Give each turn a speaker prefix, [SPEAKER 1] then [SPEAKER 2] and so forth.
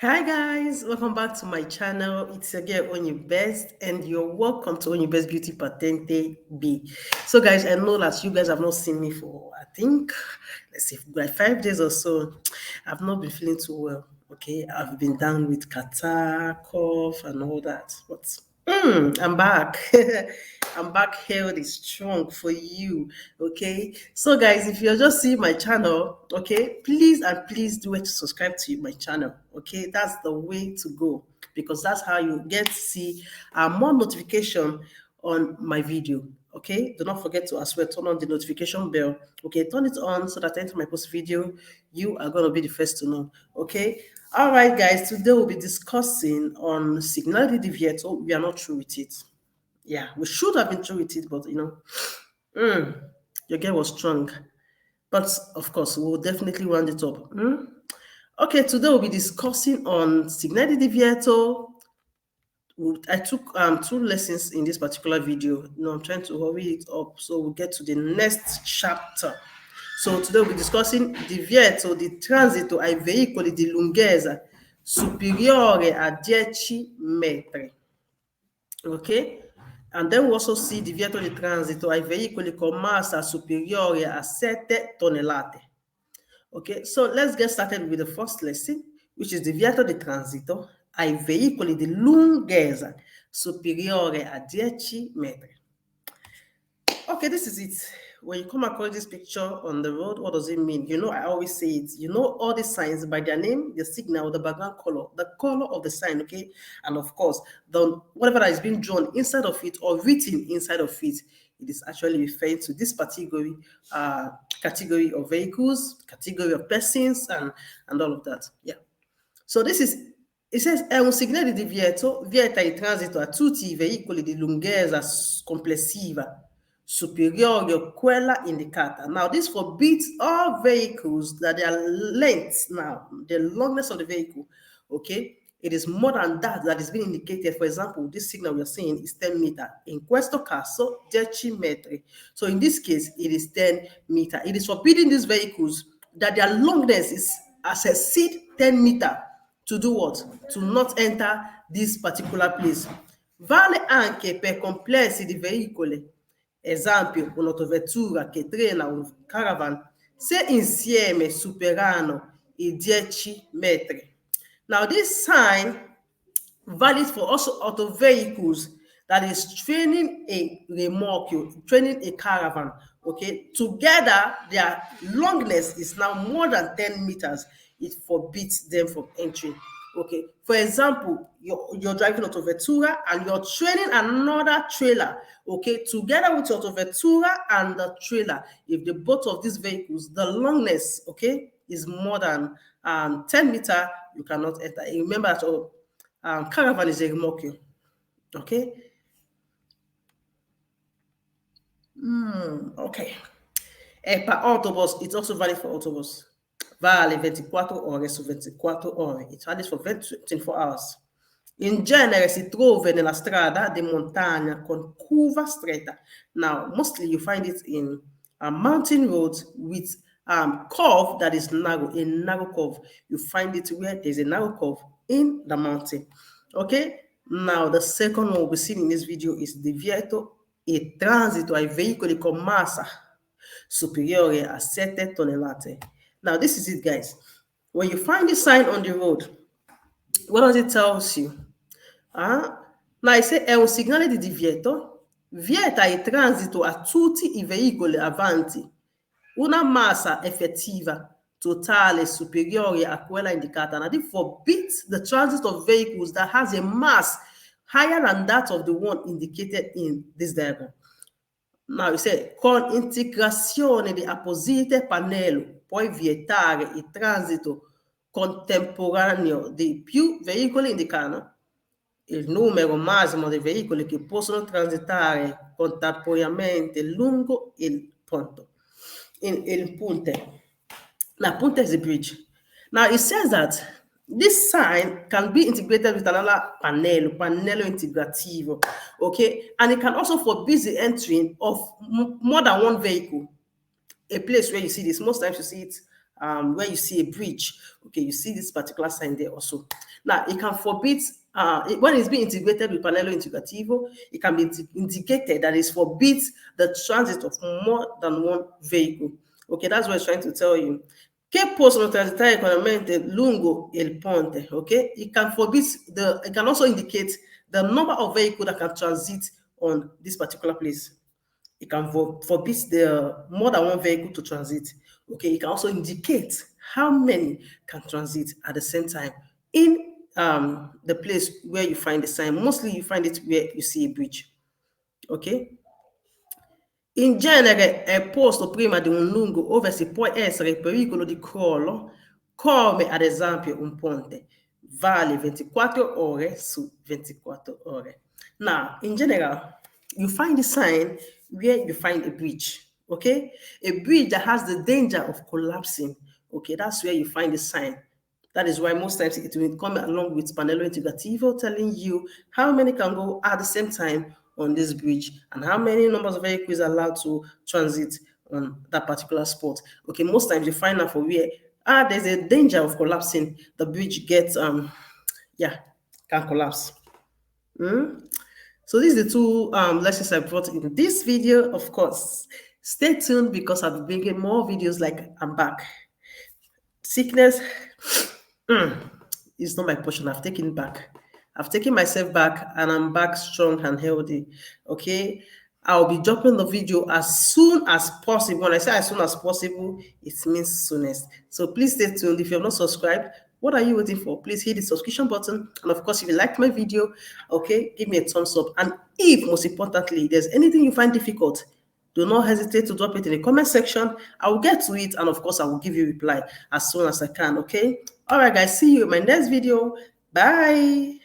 [SPEAKER 1] Hi guys, welcome back to my channel. It's your girl Onye Best, and you're welcome to Onye Best Beauty Patente B. So guys, I know that you guys have not seen me for let's see, like 5 days or so. I've not been feeling too well. Okay, I've been down with catarrh, cough, and all that. But I'm back. I'm back healthy, strong for you. Okay. So, guys, if you're just seeing my channel, okay, please do it to subscribe to my channel. Okay, that's the way to go because that's how you get to see more notification on my video. Okay, do not forget to as well turn on the notification bell. Okay, turn it on so that anytime I post video, you are going to be the first to know. Okay. All right, guys, today we'll be discussing on SIGNALE di Divieto. We are not through with it. Yeah, we should have been through with it, but your girl was strong. But of course, we'll definitely round it up. Okay, today we'll be discussing on SIGNALE di Divieto. I took 2 lessons in this particular video. I'm trying to hurry it up so we'll get to the next chapter. So today we'll be discussing Divieto di Transito ai Veicoli di Lunghezza superiore a 10 metri. Okay? And then we also see Divieto di Transito ai Veicoli con massa superiore a 7 tonnellate. Okay, so let's get started with the first lesson, which is Divieto di Transito ai Veicoli di Lunghezza superiore a 10 metri. Okay, this is it. When you come across this picture on the road, what does it mean? I always say it. You know all the signs by their name, the signal, the background color, the color of the sign, okay? And of course, whatever that is being drawn inside of it or written inside of it, it is actually referring to this category of vehicles, category of persons, and all of that. Yeah. So it says, è un segnale di divieto, vieta il transito a tutti I veicoli di lunghezza complessiva superiore a quella indicata. Now, this forbids all vehicles that their length now, the longness of the vehicle, okay, it is more than that is being indicated. For example, this signal we are seeing is 10 meters. In questo caso, 10 metri. So in this case, it is 10 meters. It is forbidding these vehicles that their longness is as exceed 10 meters to do what? To not enter this particular place. Vale anche per complessi di veicoli. Esempio, un'autovettura che trena un caravan se insieme superano I 10 metri. Now, this sign valid for also auto vehicles that is training a remorque, training a caravan. Okay, together their longness is now more than 10 meters. It forbids them from entering. Okay, for example, you're driving autovettura and you're training another trailer. Okay, together with your autovettura and the trailer, if the both of these vehicles, the longness, okay, is more than 10 meters, you cannot enter. Remember that caravan is a remorque. Okay. Okay. E per autobus, it's also valid for autobus. Vale 24 ore su 24 ore. It's valid for 24 hours. In genere si trova nella strada di montagna con curva stretta. Now, mostly you find it in mountain roads with curve that is narrow, a narrow curve. You find it where there's a narrow curve in the mountain. Okay? Now, the second one we'll see in this video is Divieto di Transito ai veicoli con massa superiore a 7 tonnellate. Now, this is it, guys. When you find this sign on the road, what does it tell you? Now, it says, è un segnale di divieto, vieta il transito a tutti I veicoli avanti, una massa effettiva totale superiore a quella indicata. Now, it forbids the transit of vehicles that has a mass higher than that of the one indicated in this diagram. Now, you say, con integrazione di apposite pannello, puoi vietare il transito contemporaneo di più veicoli indicano il numero massimo di veicoli che possono transitare contemporaneamente lungo il ponte. Il punte. Now, punte is a bridge. Now, it says that this sign can be integrated with another pannello integrativo, okay? And it can also forbid the entry of more than one vehicle. A place where you see this, most times you see it where you see a bridge. Okay, you see this particular sign there also. Now, it can forbid, when it's being integrated with Pannello Integrativo, it can be indicated that it forbids the transit of more than one vehicle. Okay, that's what it's trying to tell you. Che possono transitare equamente lungo il ponte, okay? It can also indicate the number of vehicles that can transit on this particular place. It can forbid the more than one vehicle to transit. Okay, it can also indicate how many can transit at the same time in the place where you find the sign. Mostly you find it where you see a bridge. Okay? In genere è posto prima di un lungo ove si può essere pericolo di crollo, come ad esempio un ponte. Vale 24 ore su 24 ore. Now, in general, you find the sign where you find a bridge, okay? A bridge that has the danger of collapsing, okay? That's where you find the sign. That is why most times it will come along with Pannello Integrativo telling you how many can go at the same time on this bridge and how many numbers of vehicles are allowed to transit on that particular spot. Okay, most times you find out for where there's a danger of collapsing. The bridge gets can collapse. So these are the two lessons I brought in this video. Of course, stay tuned because I'll be bringing more videos like I'm back. Sickness is not my portion. I've taken it back. I've taken myself back and I'm back strong and healthy. Okay. I'll be dropping the video as soon as possible. When I say as soon as possible, it means soonest. So please stay tuned. If you're not subscribed, what are you waiting for? Please hit the subscription button. And of course, if you liked my video, okay, give me a thumbs up. And if, most importantly, there's anything you find difficult, do not hesitate to drop it in the comment section. I will get to it. And of course, I will give you a reply as soon as I can. Okay. All right, guys. See you in my next video. Bye.